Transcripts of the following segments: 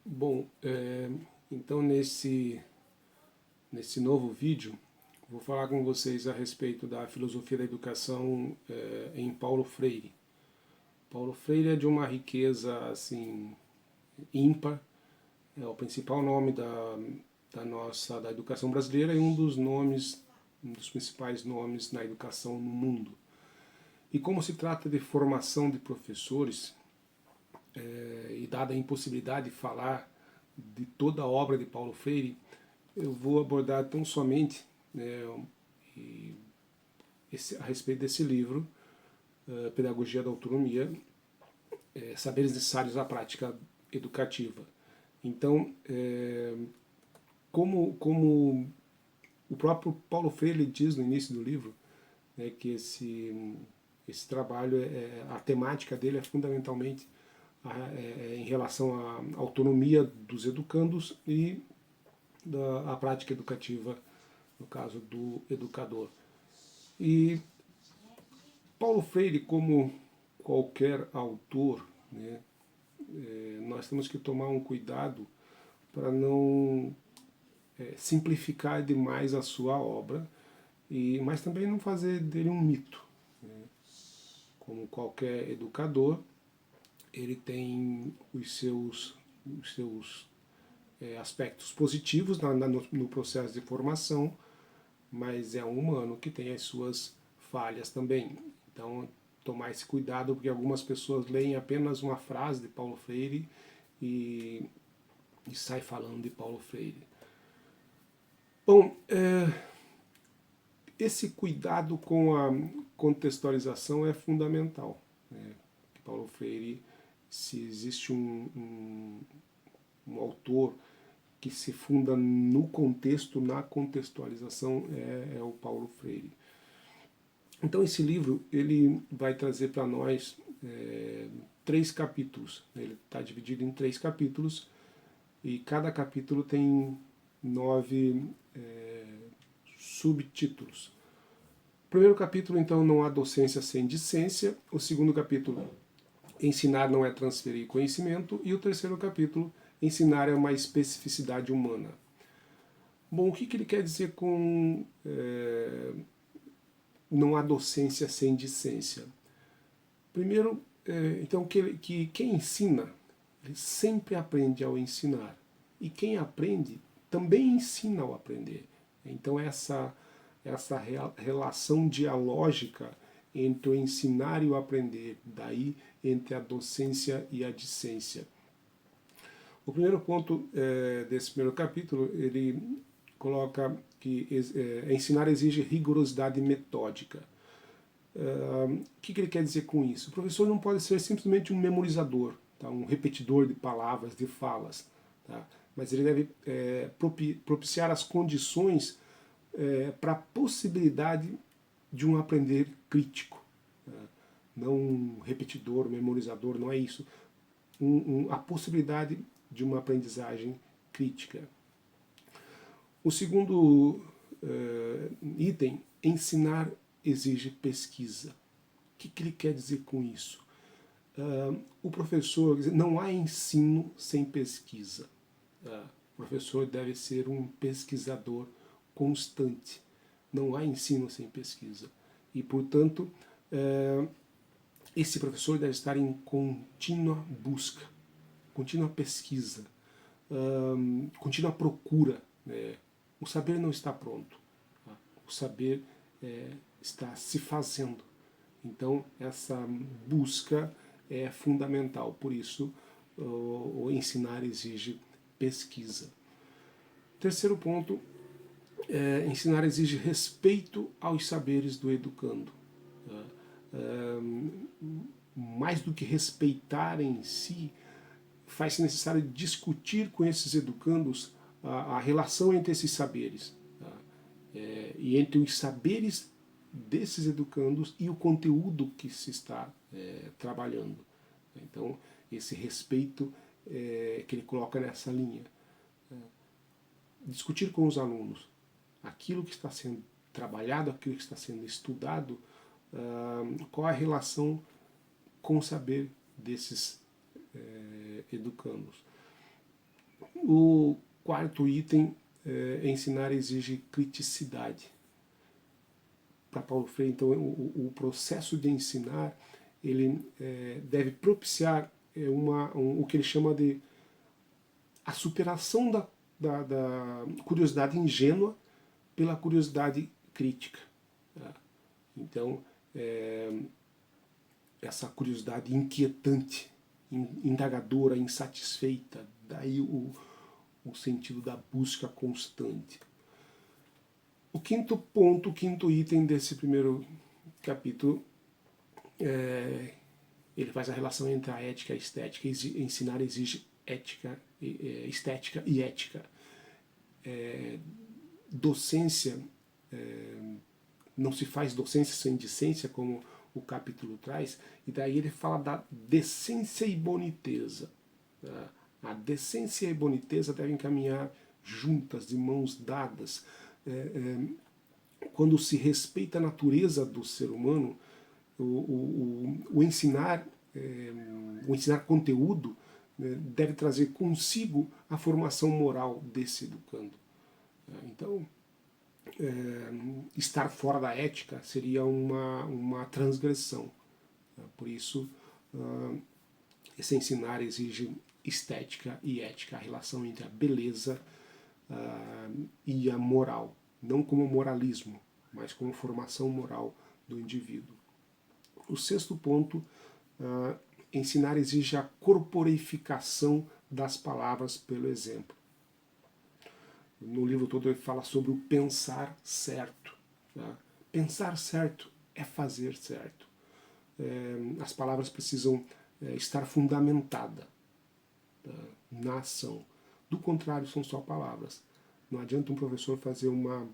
Bom, então nesse novo vídeo vou falar com vocês a respeito da filosofia da educação em Paulo Freire. Paulo Freire é de uma riqueza assim ímpar, é o principal nome da educação brasileira e um dos principais nomes na educação no mundo. E como se trata de formação de professores, e dada a impossibilidade de falar de toda a obra de Paulo Freire, eu vou abordar tão somente, né, a respeito desse livro, Pedagogia da Autonomia, Saberes Necessários à Prática Educativa. Então, como o próprio Paulo Freire diz no início do livro, né, que esse trabalho, a temática dele é fundamentalmente em relação à autonomia dos educandos e da prática educativa, no caso do educador. E Paulo Freire, como qualquer autor, né, nós temos que tomar um cuidado para não simplificar demais a sua obra, mas também não fazer dele um mito. Né? Como qualquer educador, ele tem os seus aspectos positivos no processo de formação, mas é um humano que tem as suas falhas também. Então, tomar esse cuidado, porque algumas pessoas leem apenas uma frase de Paulo Freire e, e sai falando de Paulo Freire. Bom, esse cuidado com a contextualização é fundamental. Né? Paulo Freire, se existe um autor que se funda no contexto, na contextualização, é o Paulo Freire. Então esse livro ele vai trazer para nós 3 capítulos. Ele está dividido em 3 capítulos e cada capítulo tem 9 subtítulos. O primeiro capítulo, então, não há docência sem discência. O segundo capítulo, ensinar não é transferir conhecimento. E o terceiro capítulo, ensinar é uma especificidade humana. Bom, o que ele quer dizer com não há docência sem discência? Primeiro, então, que quem ensina, ele sempre aprende ao ensinar. E quem aprende também ensina ao aprender. Então, essa relação dialógica entre o ensinar e o aprender, daí entre a docência e a discência. O primeiro ponto desse primeiro capítulo, ele coloca que ensinar exige rigorosidade metódica. O que ele quer dizer com isso? O professor não pode ser simplesmente um memorizador, tá? Um repetidor de palavras, de falas, tá? Mas ele deve propiciar as condições para a possibilidade de um aprender crítico. Tá? Não um repetidor, memorizador, não é isso. A possibilidade de uma aprendizagem crítica. O segundo item, ensinar exige pesquisa. O que ele quer dizer com isso? O professor, não há ensino sem pesquisa. O professor deve ser um pesquisador constante. Não há ensino sem pesquisa. E, portanto, esse professor deve estar em contínua busca, contínua pesquisa, contínua procura. Né? O saber não está pronto. Tá? O saber está se fazendo. Então, essa busca é fundamental. Por isso, o ensinar exige pesquisa. Terceiro ponto, ensinar exige respeito aos saberes do educando. Mais do que respeitar em si, faz-se necessário discutir com esses educandos a relação entre esses saberes. Tá? E entre os saberes desses educandos e o conteúdo que se está trabalhando. Então, esse respeito que ele coloca nessa linha. Discutir com os alunos aquilo que está sendo trabalhado, aquilo que está sendo estudado, qual a relação com o saber desses educandos. O quarto item, ensinar exige criticidade. Para Paulo Freire, então, o processo de ensinar ele deve propiciar o que ele chama de a superação da curiosidade ingênua pela curiosidade crítica. Tá? Então, essa curiosidade inquietante, indagadora, insatisfeita, daí o sentido da busca constante. O quinto ponto, o quinto item desse primeiro capítulo, ele faz a relação entre a ética e a estética. Ensinar exige ética, estética e ética. Docência, não se faz docência sem discência, como o capítulo traz, e daí ele fala da decência e boniteza. Tá? A decência e a boniteza devem caminhar juntas, de mãos dadas. Quando se respeita a natureza do ser humano, o ensinar conteúdo deve trazer consigo a formação moral desse educando. Então, estar fora da ética seria uma transgressão. Por isso, esse ensinar exige estética e ética, a relação entre a beleza e a moral, não como moralismo, mas como formação moral do indivíduo. O sexto ponto, ensinar exige a corporificação das palavras pelo exemplo. No livro todo ele fala sobre o pensar certo. Tá? Pensar certo é fazer certo. As palavras precisam estar fundamentadas na ação. Do contrário, são só palavras. Não adianta um professor fazer uma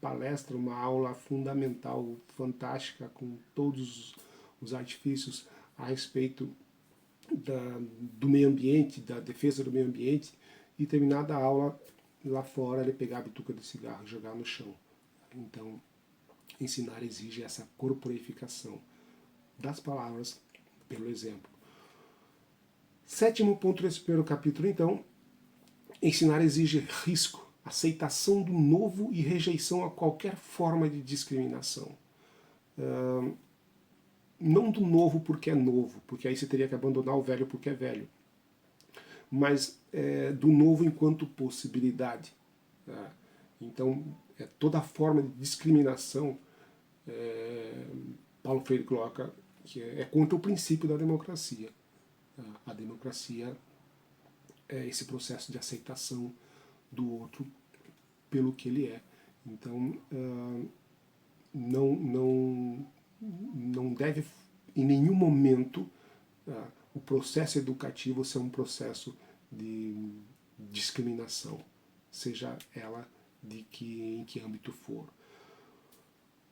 palestra, uma aula fundamental, fantástica, com todos os artifícios a respeito do meio ambiente, da defesa do meio ambiente, e terminada a aula, lá fora ele pegar a bituca de cigarro e jogar no chão. Então, ensinar exige essa corporificação das palavras pelo exemplo. Sétimo ponto desse primeiro capítulo, então, ensinar exige risco, aceitação do novo e rejeição a qualquer forma de discriminação. Não do novo porque é novo, porque aí você teria que abandonar o velho porque é velho, mas do novo enquanto possibilidade. Tá? Então, toda forma de discriminação, Paulo Freire coloca que é contra o princípio da democracia. Tá? A democracia é esse processo de aceitação do outro pelo que ele é. Então, não deve, em nenhum momento, o processo educativo ser um processo de discriminação, seja ela em que âmbito for.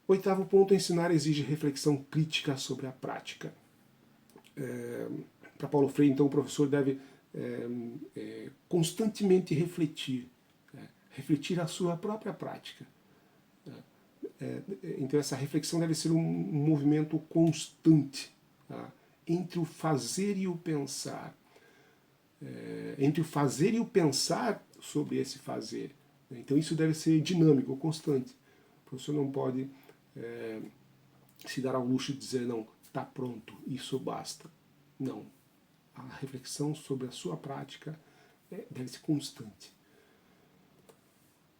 Oitavo ponto, ensinar exige reflexão crítica sobre a prática. Para Paulo Freire, então, o professor deve constantemente refletir a sua própria prática. Então essa reflexão deve ser um movimento constante, tá? Entre o fazer e o pensar. Entre o fazer e o pensar sobre esse fazer. Então isso deve ser dinâmico, constante. O professor não pode se dar ao luxo de dizer, não, está pronto, isso basta. Não. A reflexão sobre a sua prática deve ser constante.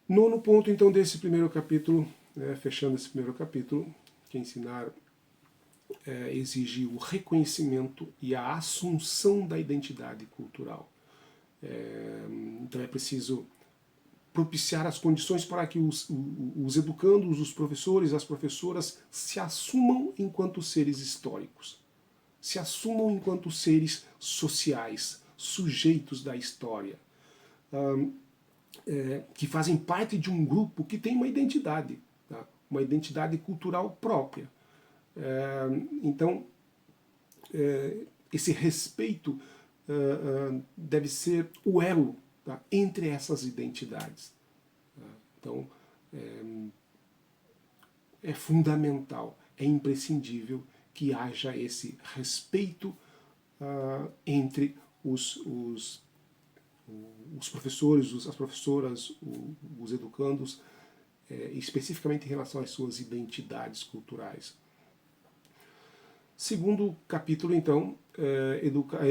Nono ponto, então, desse primeiro capítulo, fechando esse primeiro capítulo, que ensinar exige o reconhecimento e a assunção da identidade cultural. Então é preciso propiciar as condições para que os educandos, os professores, as professoras se assumam enquanto seres históricos, se assumam enquanto seres sociais, sujeitos da história, que fazem parte de um grupo que tem uma identidade, tá? Uma identidade cultural própria. Então, esse respeito deve ser o elo, tá? Entre essas identidades. Tá? Então, é fundamental, é imprescindível que haja esse respeito entre os os professores, as professoras, os educandos, especificamente em relação às suas identidades culturais. Segundo capítulo, então,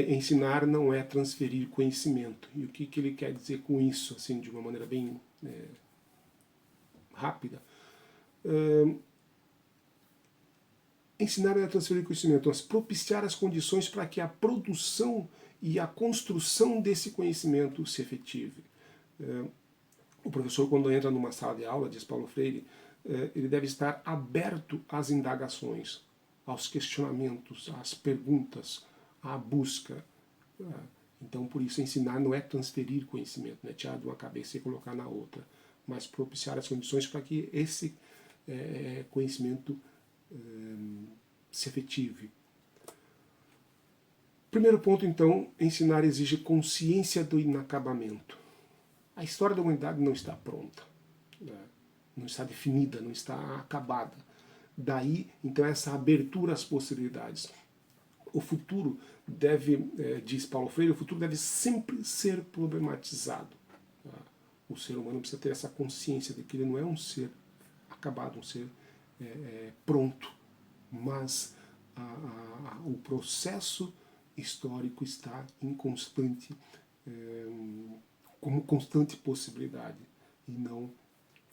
ensinar não é transferir conhecimento. E o que ele quer dizer com isso, assim, de uma maneira bem rápida? Ensinar não é transferir conhecimento, mas propiciar as condições para que a produção e a construção desse conhecimento se efetive. O professor, quando entra numa sala de aula, diz Paulo Freire, ele deve estar aberto às indagações, aos questionamentos, às perguntas, à busca. Então, por isso, ensinar não é transferir conhecimento, não é tirar de uma cabeça e colocar na outra, mas propiciar as condições para que esse conhecimento se efetive. Primeiro ponto, então, ensinar exige consciência do inacabamento. A história da humanidade não está pronta, não está definida, não está acabada. Daí, então, essa abertura às possibilidades. O futuro deve, diz Paulo Freire, o futuro deve sempre ser problematizado. O ser humano precisa ter essa consciência de que ele não é um ser acabado, um ser pronto, mas o processo histórico está em constante, como constante possibilidade, e não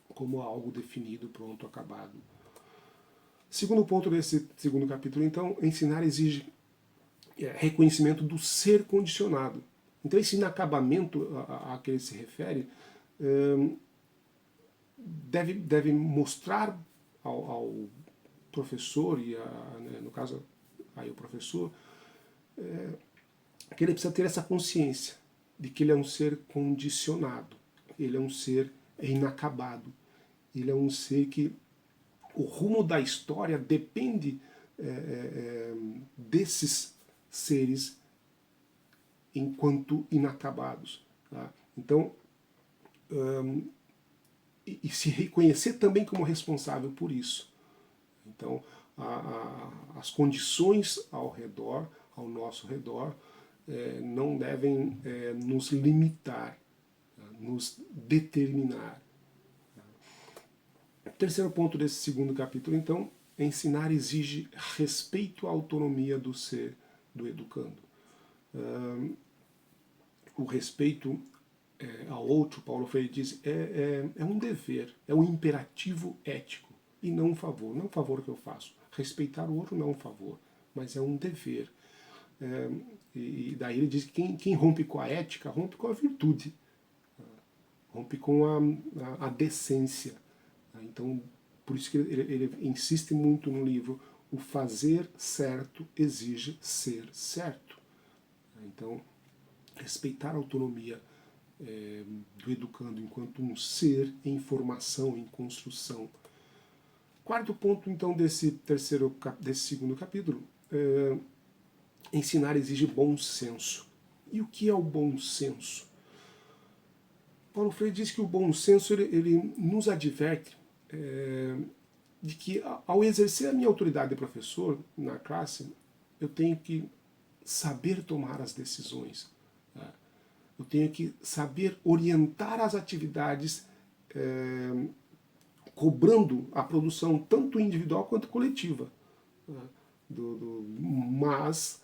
como algo definido, pronto, acabado. Segundo ponto desse segundo capítulo, então, ensinar exige reconhecimento do ser condicionado. Então, esse inacabamento a que ele se refere deve mostrar ao professor, e no caso aí o professor, que ele precisa ter essa consciência de que ele é um ser condicionado, ele é um ser inacabado, ele é um ser que o rumo da história depende desses seres enquanto inacabados. Tá? Então, e se reconhecer também como responsável por isso. Então, as condições ao redor, ao nosso redor, não devem nos limitar, nos determinar. O terceiro ponto desse segundo capítulo, então, ensinar exige respeito à autonomia do ser, do educando. O respeito ao outro, Paulo Freire diz, é um dever, é um imperativo ético, e não um favor. Não é um favor que eu faço. Respeitar o outro não é um favor, mas é um dever. E daí ele diz que quem rompe com a ética, rompe com a virtude, rompe com a decência. Então, por isso que ele insiste muito no livro, o fazer certo exige ser certo. Então, respeitar a autonomia do educando enquanto um ser em formação, em construção. Quarto ponto, então, desse segundo capítulo, ensinar exige bom senso. E o que é o bom senso? Paulo Freire diz que o bom senso ele nos adverte de que, ao exercer a minha autoridade de professor na classe, eu tenho que saber tomar as decisões. Tá? Eu tenho que saber orientar as atividades, cobrando a produção tanto individual quanto coletiva, tá? Mas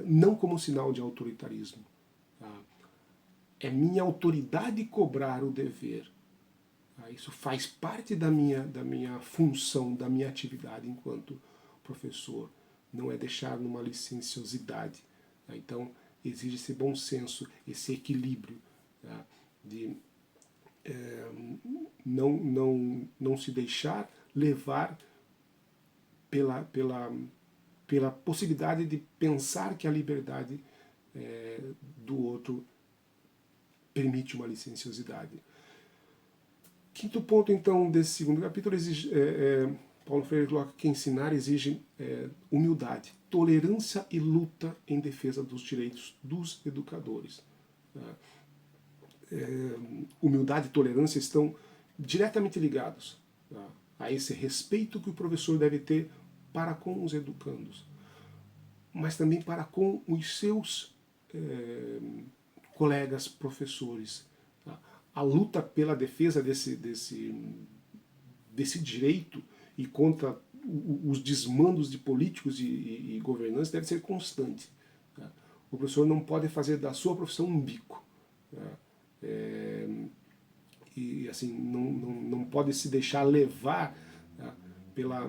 não como sinal de autoritarismo. Tá? É minha autoridade cobrar o dever. Tá? Isso faz parte da minha função, da minha atividade enquanto professor. Não é deixar numa licenciosidade. Tá? Então, exige esse bom senso, esse equilíbrio, tá? De não se deixar levar pela possibilidade de pensar que a liberdade do outro permite uma licenciosidade. Quinto ponto, então, desse segundo capítulo, Paulo Freire coloca que ensinar exige humildade, tolerância e luta em defesa dos direitos dos educadores. Tá? Humildade e tolerância estão diretamente ligados, tá? A esse respeito que o professor deve ter para com os educandos, mas também para com os seus colegas professores. Tá? A luta pela defesa desse direito e contra os desmandos de políticos e governantes deve ser constante. Tá? O professor não pode fazer da sua profissão um bico. Tá? E assim, não pode se deixar levar, tá, pela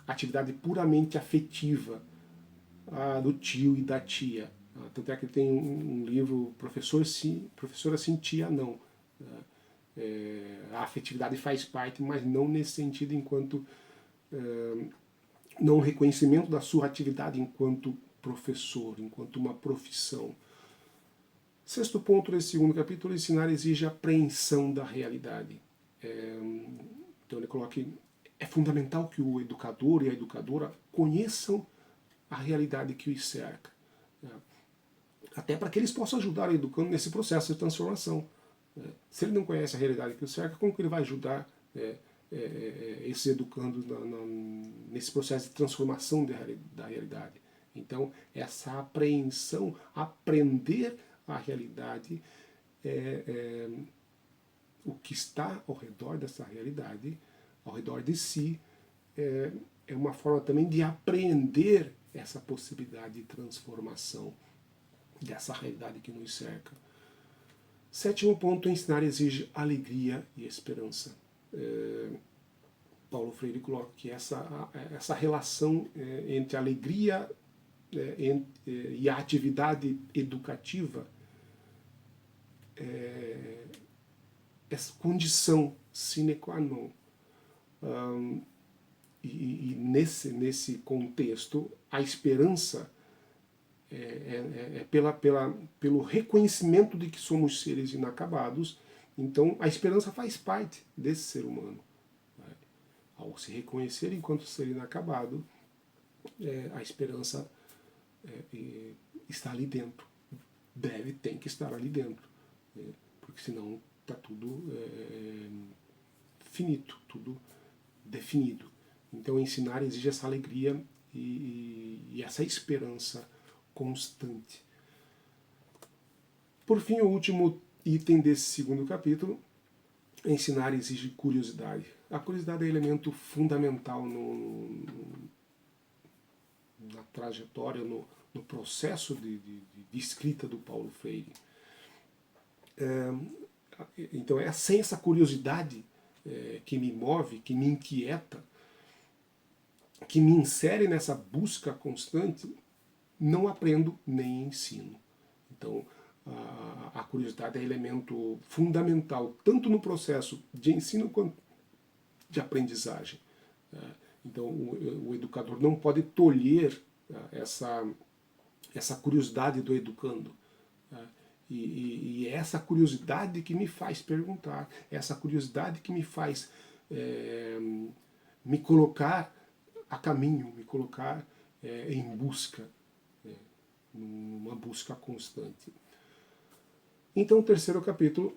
atividade puramente afetiva do tio e da tia. Tá? Tanto é que tem um livro, Professor Sim, Professora Sim, Tia Não. Tá? A afetividade faz parte, mas não nesse sentido enquanto não reconhecimento da sua atividade enquanto professor, enquanto uma profissão. Sexto ponto desse segundo capítulo, ensinar exige apreensão da realidade. Então ele coloca que é fundamental que o educador e a educadora conheçam a realidade que os cerca. Até para que eles possam ajudar o educando nesse processo de transformação. Se ele não conhece a realidade que o cerca, como que ele vai ajudar esse educando nesse processo de transformação da realidade? Então, essa apreensão, aprender a realidade, o que está ao redor dessa realidade, ao redor de si, é uma forma também de apreender essa possibilidade de transformação dessa realidade que nos cerca. Sétimo ponto, ensinar exige alegria e esperança. Paulo Freire coloca que essa relação entre a alegria e a atividade educativa é condição sine qua non. E nesse contexto, a esperança pelo reconhecimento de que somos seres inacabados. Então, a esperança faz parte desse ser humano. Ao se reconhecer enquanto ser inacabado, a esperança está ali dentro. Tem que estar ali dentro. Porque senão está tudo finito, tudo definido. Então, ensinar exige essa alegria e essa esperança constante. Por fim, o último item desse segundo capítulo, ensinar exige curiosidade. A curiosidade é elemento fundamental na trajetória, no processo de escrita do Paulo Freire. Então é sem essa curiosidade que me move, que me inquieta, que me insere nessa busca constante, não aprendo nem ensino. Então a curiosidade é elemento fundamental, tanto no processo de ensino quanto de aprendizagem. Então o educador não pode tolher essa curiosidade do educando. E é essa curiosidade que me faz perguntar, essa curiosidade que me faz me colocar a caminho, me colocar em busca, numa busca constante. Então, o terceiro capítulo,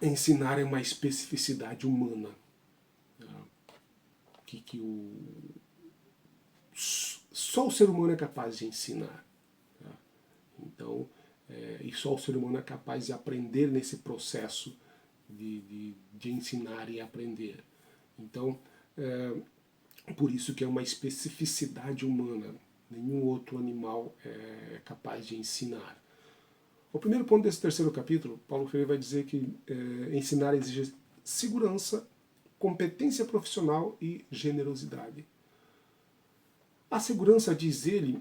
ensinar é uma especificidade humana. Só o ser humano é capaz de ensinar. Então, e só o ser humano é capaz de aprender nesse processo de ensinar e aprender. Então, por isso que é uma especificidade humana. Nenhum outro animal é capaz de ensinar. O primeiro ponto desse terceiro capítulo, Paulo Freire vai dizer que ensinar exige segurança, competência profissional e generosidade. A segurança, diz ele,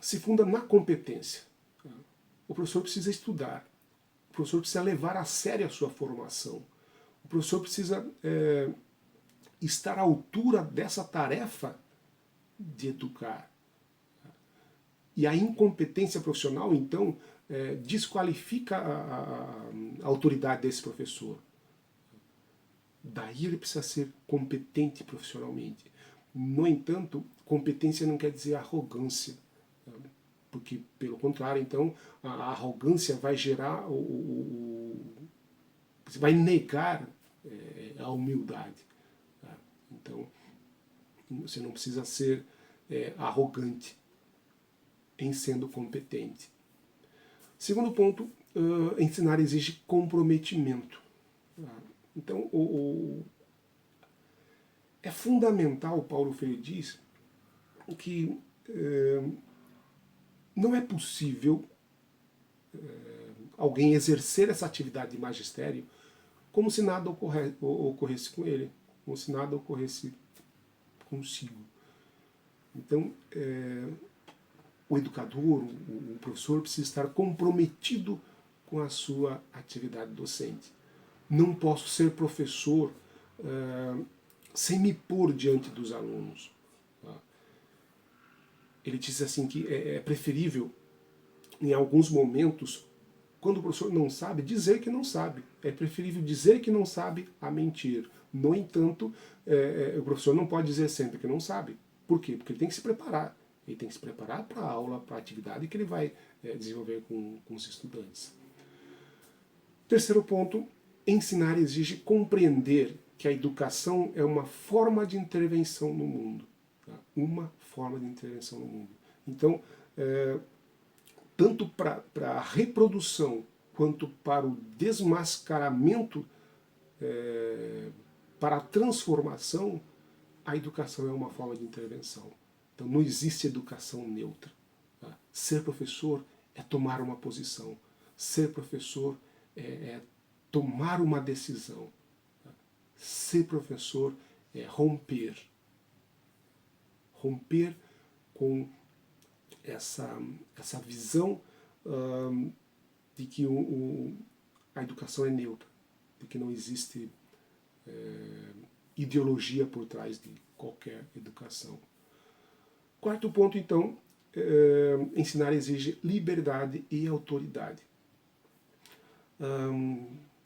se funda na competência. O professor precisa estudar, o professor precisa levar a sério a sua formação, o professor precisa estar à altura dessa tarefa de educar. E a incompetência profissional, então, desqualifica a autoridade desse professor. Daí ele precisa ser competente profissionalmente. No entanto, competência não quer dizer arrogância, porque, pelo contrário, então, a arrogância vai gerar, você vai negar a humildade. Então, você não precisa ser arrogante em sendo competente. Segundo ponto, ensinar exige comprometimento. Então, é fundamental, Paulo Freire diz, que não é possível alguém exercer essa atividade de magistério como se nada ocorresse com ele, como se nada ocorresse consigo. Então, o educador, o professor precisa estar comprometido com a sua atividade docente. Não posso ser professor sem me pôr diante dos alunos. Ele diz assim que é preferível, em alguns momentos, quando o professor não sabe, dizer que não sabe. É preferível dizer que não sabe a mentir. No entanto, o professor não pode dizer sempre que não sabe. Por quê? Porque ele tem que se preparar. Ele tem que se preparar para a aula, para a atividade que ele vai desenvolver com os estudantes. Terceiro ponto, ensinar exige compreender que a educação é uma forma de intervenção no mundo. Tá? Uma forma de intervenção no mundo. Então, tanto para a reprodução quanto para o desmascaramento, para a transformação, a educação é uma forma de intervenção. Então não existe educação neutra. Tá? Ser professor é tomar uma posição. Ser professor é tomar uma decisão. Tá? Ser professor é romper. Romper com essa visão de que a educação é neutra, de que não existe ideologia por trás de qualquer educação. Quarto ponto, então, ensinar exige liberdade e autoridade.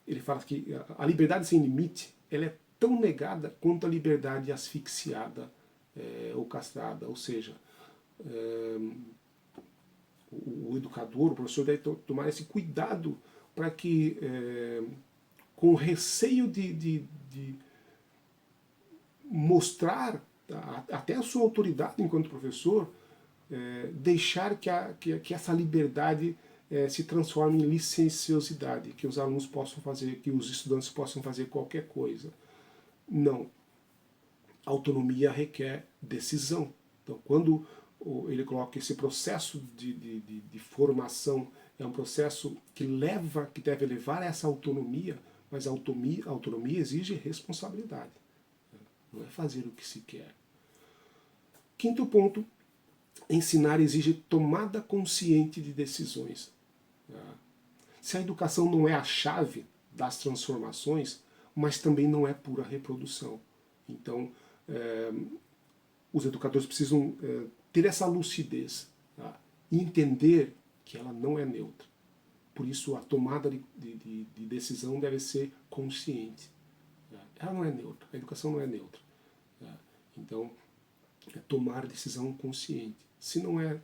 Ele fala que a liberdade sem limite ela é tão negada quanto a liberdade asfixiada ou castrada, ou seja, o educador, o professor deve tomar esse cuidado para que, com receio de mostrar até a sua autoridade enquanto professor, deixar que essa liberdade se transforme em licenciosidade, que os alunos possam fazer, que os estudantes possam fazer qualquer coisa. Não. Autonomia requer decisão. Então, quando ele coloca que esse processo de formação é um processo que deve levar a essa autonomia, mas a autonomia exige responsabilidade. Não é fazer o que se quer. Quinto ponto, ensinar exige tomada consciente de decisões. Se a educação não é a chave das transformações, mas também não é pura reprodução. Então, os educadores precisam ter essa lucidez, tá? E entender que ela não é neutra. Por isso, a tomada de decisão deve ser consciente. Tá? Ela não é neutra, a educação não é neutra. Tá? Então, é tomar decisão consciente. Se não é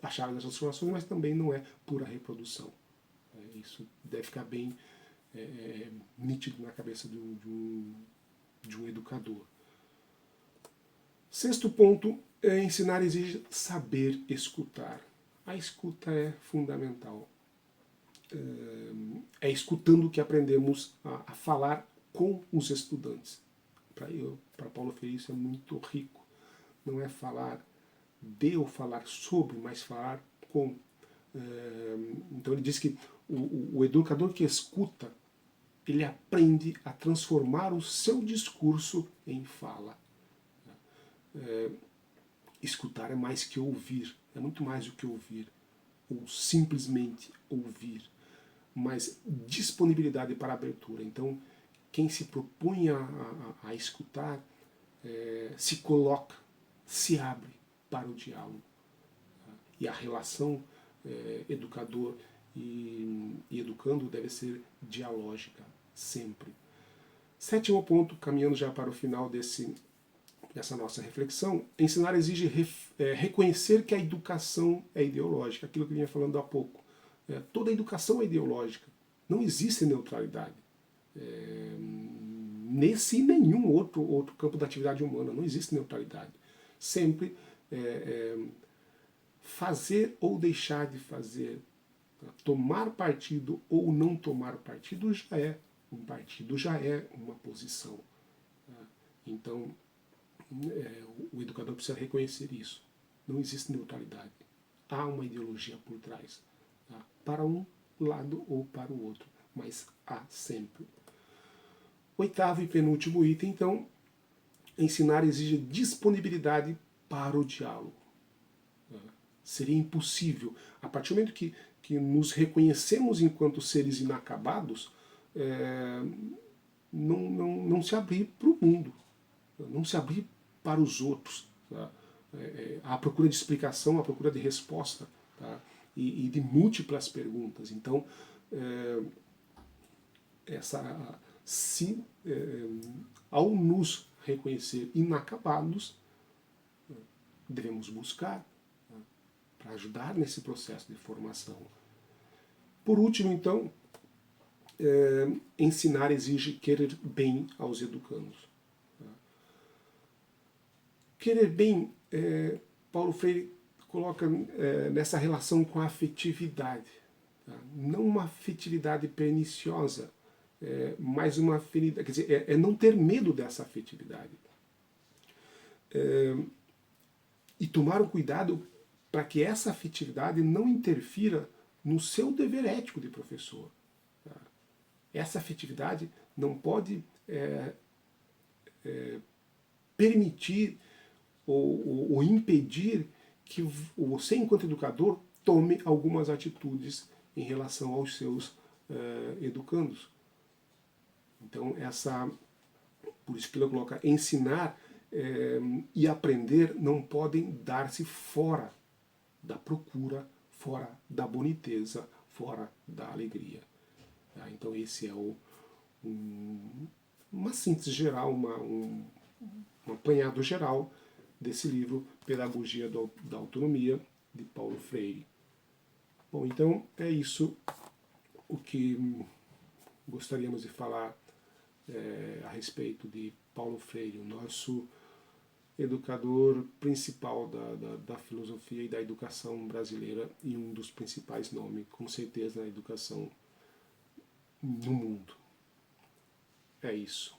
a chave das transformações, mas também não é pura reprodução. Isso deve ficar bem nítido na cabeça de um educador. Sexto ponto, ensinar exige saber escutar. A escuta é fundamental. É escutando que aprendemos a falar com os estudantes. Para Paulo Freire isso é muito rico. Não é falar de ou falar sobre, mas falar com. Então ele diz que o educador que escuta, ele aprende a transformar o seu discurso em fala. Escutar é mais que ouvir, é muito mais do que ouvir, ou simplesmente ouvir, mas disponibilidade para abertura. Então, quem se propõe a escutar se coloca, se abre para o diálogo. E a relação educador e educando deve ser dialógica, sempre. Sétimo ponto, caminhando já para o final dessa nossa reflexão, ensinar exige reconhecer que a educação é ideológica, aquilo que eu vinha falando há pouco. Toda educação é ideológica, não existe neutralidade. Nesse e nenhum outro campo da atividade humana, não existe neutralidade. Sempre fazer ou deixar de fazer Tomar partido ou não tomar partido já é um partido, já é uma posição. Então, o educador precisa reconhecer isso. Não existe neutralidade. Há uma ideologia por trás. Para um lado ou para o outro. Mas há sempre. Oitavo e penúltimo item, então, ensinar exige disponibilidade para o diálogo. Seria impossível. A partir do momento que nos reconhecemos enquanto seres inacabados, não se abrir para o mundo, não se abrir para os outros. Tá? A procura de explicação, a procura de resposta, tá? e de múltiplas perguntas. Então, ao nos reconhecer inacabados, devemos buscar para ajudar nesse processo de formação. Por último, então, ensinar exige querer bem aos educandos. Querer bem, Paulo Freire coloca nessa relação com a afetividade. Tá? Não uma afetividade perniciosa, mas uma afinidade, quer dizer, não ter medo dessa afetividade. E tomar o cuidado para que essa afetividade não interfira no seu dever ético de professor. Tá? Essa afetividade não pode permitir ou impedir que você, enquanto educador, tome algumas atitudes em relação aos seus educandos. Então, por isso que ele coloca, ensinar e aprender não podem dar-se fora da procura, fora da boniteza, fora da alegria. Tá? Então esse é uma síntese geral, um apanhado geral desse livro, Pedagogia da Autonomia, de Paulo Freire. Bom, então é isso o que gostaríamos de falar a respeito de Paulo Freire, o nosso educador principal da filosofia e da educação brasileira e um dos principais nomes, com certeza, na educação no mundo. É isso.